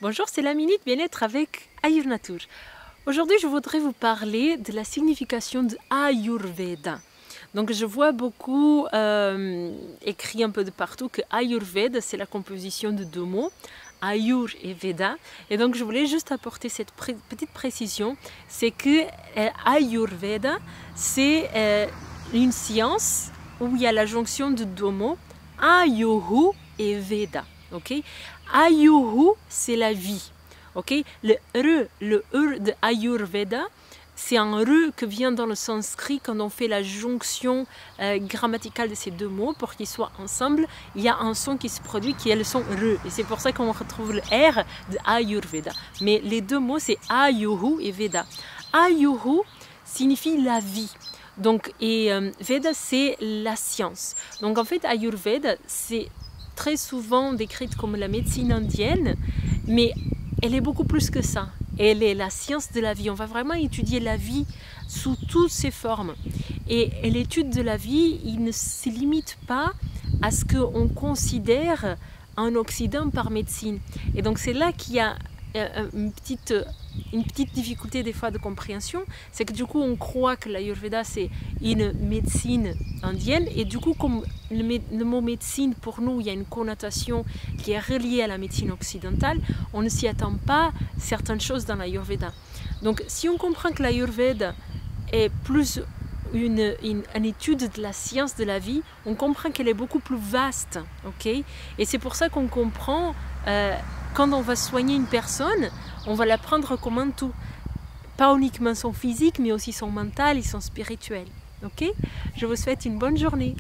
Bonjour, c'est la Minute Bien-être avec Ayurnatur. Aujourd'hui, je voudrais vous parler de la signification de Ayurveda. Donc, je vois beaucoup écrit un peu de partout que Ayurveda, c'est la composition de deux mots, Ayur et Veda. Et donc, je voulais juste apporter cette petite précision, c'est que Ayurveda, c'est une science où il y a la jonction de deux mots, Ayuhu et Veda. Okay? Ayuhu, c'est la vie. Okay? Le de Ayurveda, c'est un re qui vient dans le sanskrit quand on fait la jonction grammaticale de ces deux mots pour qu'ils soient ensemble. Il y a un son qui se produit qui est le son re. Et c'est pour ça qu'on retrouve le R de Ayurveda. Mais les deux mots, c'est Ayuhu et Veda. Ayuhu signifie la vie. Donc, Veda, c'est la science. Donc, en fait, Ayurveda, c'est très souvent décrite comme la médecine indienne, mais elle est beaucoup plus que ça. Elle est la science de la vie. On va vraiment étudier la vie sous toutes ses formes. Et l'étude de la vie, il ne se limite pas à ce qu'on considère en Occident par médecine. Et donc c'est là qu'il y a une petite difficulté des fois de compréhension, c'est que du coup on croit que l'Ayurveda c'est une médecine indienne et du coup comme le mot médecine pour nous il y a une connotation qui est reliée à la médecine occidentale, on ne s'y attend pas certaines choses dans l'Ayurveda. Donc si on comprend que l'Ayurveda est plus une étude de la science de la vie, on comprend qu'elle est beaucoup plus vaste, okay? Et c'est pour ça qu'on comprend quand on va soigner une personne, on va la prendre comme un tout. Pas uniquement son physique, mais aussi son mental et son spirituel. Okay? Je vous souhaite une bonne journée.